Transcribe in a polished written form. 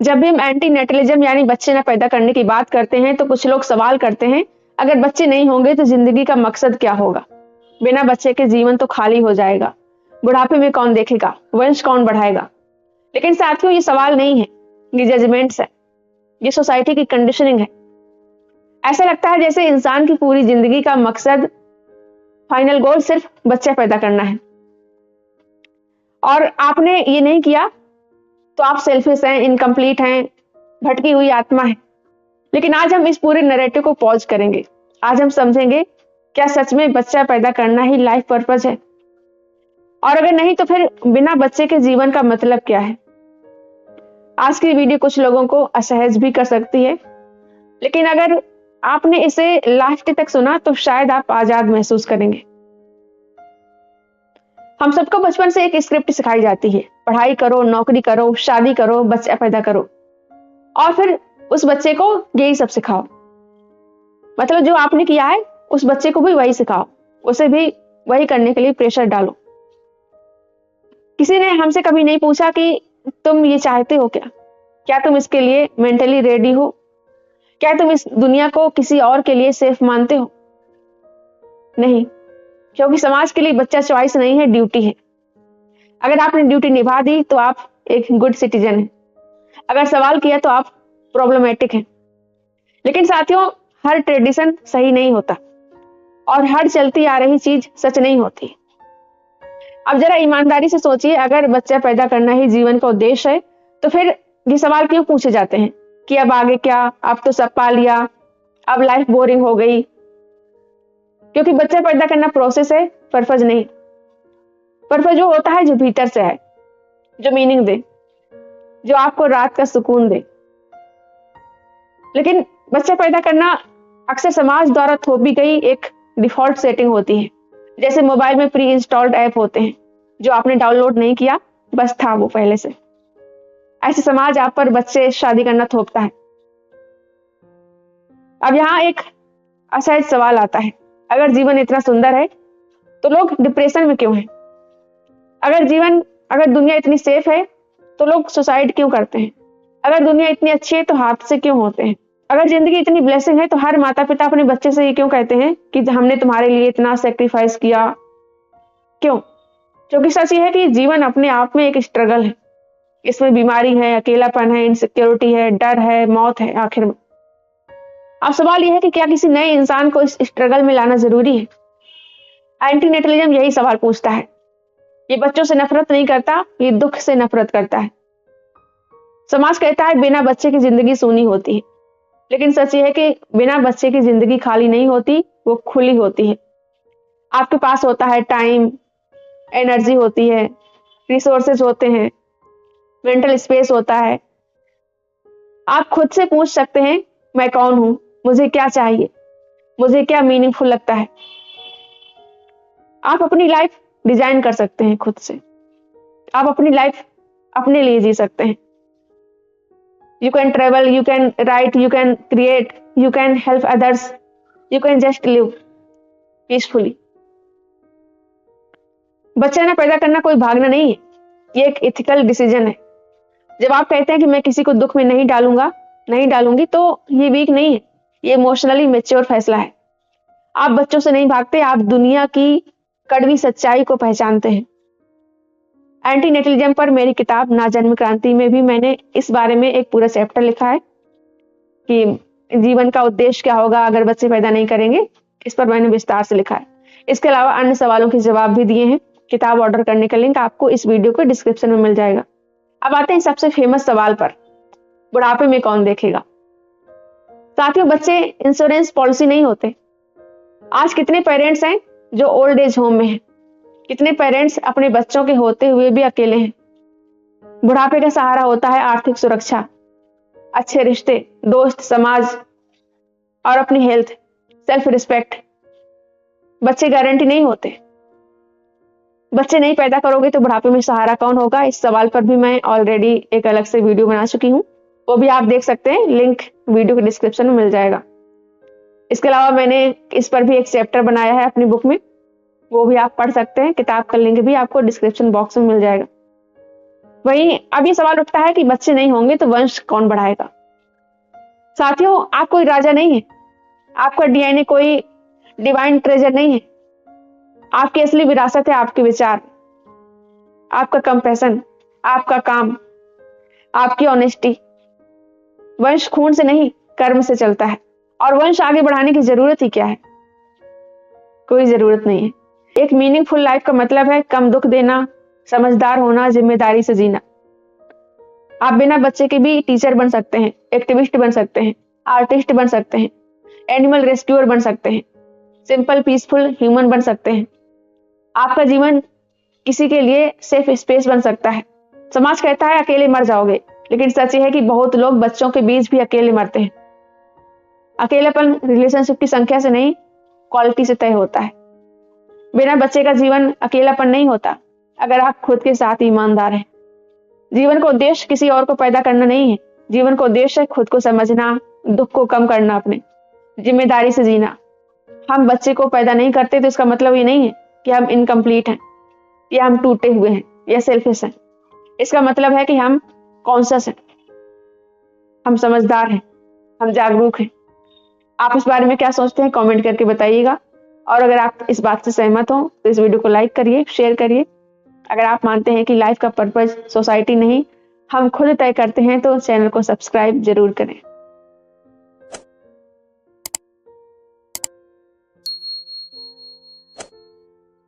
जब भी हम एंटी नेटलिज्म यानी बच्चे न पैदा करने की बात करते हैं तो कुछ लोग सवाल करते हैं, अगर बच्चे नहीं होंगे तो जिंदगी का मकसद क्या होगा? बिना बच्चे के जीवन तो खाली हो जाएगा। बुढ़ापे में कौन देखेगा? वंश कौन बढ़ाएगा? लेकिन साथियों, ये सवाल नहीं है, ये जजमेंट्स है, ये सोसाइटी की कंडीशनिंग है। ऐसा लगता है जैसे इंसान की पूरी जिंदगी का मकसद, फाइनल गोल सिर्फ बच्चा पैदा करना है, और आपने ये नहीं किया तो आप सेल्फिश हैं, इनकम्प्लीट हैं, भटकी हुई आत्मा है। लेकिन आज हम इस पूरे नैरेटिव को पॉज करेंगे। आज हम समझेंगे, क्या सच में बच्चा पैदा करना ही लाइफ पर्पस है? और अगर नहीं तो फिर बिना बच्चे के जीवन का मतलब क्या है? आज की वीडियो कुछ लोगों को असहज भी कर सकती है, लेकिन अगर आपने इसे लास्ट तक सुना तो शायद आप आजाद महसूस करेंगे। हम सबको बचपन से एक स्क्रिप्ट सिखाई जाती है, पढ़ाई करो, नौकरी करो, शादी करो, बच्चा पैदा करो, और फिर उस बच्चे को यही सब सिखाओ। मतलब जो आपने किया है उस बच्चे को भी वही सिखाओ, उसे भी वही करने के लिए प्रेशर डालो। किसी ने हमसे कभी नहीं पूछा कि तुम ये चाहते हो क्या? क्या तुम इसके लिए मेंटली रेडी हो? क्या तुम इस दुनिया को किसी और के लिए सेफ मानते हो? नहीं, क्योंकि समाज के लिए बच्चा चॉइस नहीं है, ड्यूटी है। अगर आपने ड्यूटी निभा दी तो आप एक गुड सिटीजन हैं। अगर सवाल किया तो आप प्रॉब्लमेटिक हैं। लेकिन साथियों, हर ट्रेडिशन सही नहीं होता और हर चलती आ रही चीज सच नहीं होती। अब जरा ईमानदारी से सोचिए, अगर बच्चा पैदा करना ही जीवन का उद्देश्य है तो फिर ये सवाल क्यों पूछे जाते हैं कि अब आगे क्या, अब तो सब पा लिया, अब लाइफ बोरिंग हो गई? क्योंकि बच्चा पैदा करना प्रोसेस है, पर्पज नहीं। पर्पज जो होता है जो भीतर से है, जो मीनिंग दे, जो आपको रात का सुकून दे। लेकिन बच्चा पैदा करना अक्सर समाज द्वारा थोपी गई एक डिफॉल्ट सेटिंग होती है। जैसे मोबाइल में प्री इंस्टॉल्ड ऐप होते हैं जो आपने डाउनलोड नहीं किया, बस था वो पहले से। ऐसे समाज आप पर बच्चे शादी करना थोपता है। अब यहाँ एक असहज सवाल आता है, अगर जीवन इतना सुंदर है तो लोग डिप्रेशन में क्यों हैं? अगर दुनिया इतनी सेफ है तो लोग सुसाइड क्यों करते हैं? अगर दुनिया इतनी अच्छी है तो हादसे क्यों होते हैं? अगर जिंदगी इतनी ब्लेसिंग है तो हर माता पिता अपने बच्चे से ये क्यों कहते हैं कि हमने तुम्हारे लिए इतना सेक्रीफाइस किया? क्यों? क्योंकि सच ये है कि जीवन अपने आप में एक स्ट्रगल है। इसमें बीमारी है, अकेलापन है, इनसिक्योरिटी है, डर है, मौत है आखिर में। अब सवाल यह है कि क्या किसी नए इंसान को इस स्ट्रगल में लाना जरूरी है? एंटी नेटलिज्म यही सवाल पूछता है। ये बच्चों से नफरत नहीं करता, ये दुख से नफरत करता है। समाज कहता है बिना बच्चे की जिंदगी सूनी होती है, लेकिन सच ये है कि बिना बच्चे की जिंदगी खाली नहीं होती, वो खुली होती है। आपके पास होता है टाइम, एनर्जी होती है, रिसोर्सेज होते हैं, मेंटल स्पेस होता है। आप खुद से पूछ सकते हैं, मैं कौन हूं, मुझे क्या चाहिए, मुझे क्या मीनिंगफुल लगता है। आप अपनी लाइफ डिजाइन कर सकते हैं खुद से। आप अपनी लाइफ अपने लिए जी सकते हैं। You can travel, you can write, you can create, you can help others, you can just live peacefully. बच्चा ना पैदा करना कोई भागना नहीं है, ये एक इथिकल डिसीजन है। जब आप कहते हैं कि मैं किसी को दुख में नहीं डालूंगा, नहीं डालूंगी, तो ये वीक नहीं है, ये इमोशनली मैच्योर फैसला है। आप बच्चों से नहीं भागते, आप दुनिया की कड़वी सच्चाई को पहचानते हैं। एंटी नेटलिज्म पर मेरी किताब ना जन्म क्रांति में भी मैंने इस बारे में एक पूरा चैप्टर लिखा है कि जीवन का उद्देश्य क्या होगा अगर बच्चे पैदा नहीं करेंगे। इस पर मैंने विस्तार से लिखा है। इसके अलावा अन्य सवालों के जवाब भी दिए हैं। किताब ऑर्डर करने का लिंक आपको इस वीडियो के डिस्क्रिप्शन में मिल जाएगा। अब आते हैं सबसे फेमस सवाल पर, बुढ़ापे में कौन देखेगा? साथियों, बच्चे इंश्योरेंस पॉलिसी नहीं होते। आज कितने पेरेंट्स हैं जो ओल्ड एज होम में हैं? कितने पेरेंट्स अपने बच्चों के होते हुए भी अकेले हैं? बुढ़ापे का सहारा होता है आर्थिक सुरक्षा, अच्छे रिश्ते, दोस्त, समाज और अपनी हेल्थ, सेल्फ रिस्पेक्ट। बच्चे गारंटी नहीं होते। बच्चे नहीं पैदा करोगे तो बुढ़ापे में सहारा कौन होगा? इस सवाल पर भी मैं ऑलरेडी एक अलग से वीडियो बना चुकी हूँ, वो भी आप देख सकते हैं, लिंक वीडियो के डिस्क्रिप्शन में मिल जाएगा। इसके अलावा मैंने इस पर भी एक चैप्टर बनाया है अपनी बुक में, वो भी आप पढ़ सकते हैं। किताब का लिंक भी आपको डिस्क्रिप्शन बॉक्स में मिल जाएगा। वहीं अब ये सवाल उठता है कि बच्चे नहीं होंगे तो वंश कौन बढ़ाएगा। साथियों, आप कोई राजा नहीं है, आपका डीएनए कोई डिवाइन ट्रेजर नहीं है। आपकी असली विरासत है आपके विचार, आपका कंपैशन, आपका काम, आपकी ऑनेस्टी। वंश खून से नहीं, कर्म से चलता है। और वंश आगे बढ़ाने की जरूरत ही क्या है? कोई जरूरत नहीं है। एक मीनिंगफुल लाइफ का मतलब है कम दुख देना, समझदार होना, जिम्मेदारी से जीना। आप बिना बच्चे के भी टीचर बन सकते हैं, एक्टिविस्ट बन सकते हैं, आर्टिस्ट बन सकते हैं, एनिमल रेस्क्यूअर बन सकते हैं, सिंपल पीसफुल ह्यूमन बन सकते हैं। आपका जीवन किसी के लिए सेफ स्पेस बन सकता है। समाज कहता है अकेले मर जाओगे, लेकिन सच ये है कि बहुत लोग बच्चों के बीच भी अकेले मरते हैं। अकेलापन रिलेशनशिप की संख्या से नहीं, क्वालिटी से तय होता है। बिना बच्चे का जीवन अकेलापन नहीं होता, अगर आप खुद के साथ ईमानदार हैं। जीवन का उद्देश्य किसी और को पैदा करना नहीं है। जीवन का उद्देश्य है खुद को समझना, दुख को कम करना, अपने जिम्मेदारी से जीना। हम बच्चे को पैदा नहीं करते तो इसका मतलब ये नहीं है कि हम इनकम्प्लीट हैं, या हम टूटे हुए हैं, या सेल्फिश हैं। इसका मतलब है कि हम कॉन्शियस हैं, हम समझदार हैं, हम जागरूक हैं। आप इस बारे में क्या सोचते हैं, कमेंट करके बताइएगा। और अगर आप इस बात से सहमत हो तो इस वीडियो को लाइक करिए, शेयर करिए। अगर आप मानते हैं कि लाइफ का पर्पस सोसाइटी नहीं, हम खुद तय करते हैं, तो चैनल को सब्सक्राइब जरूर करें।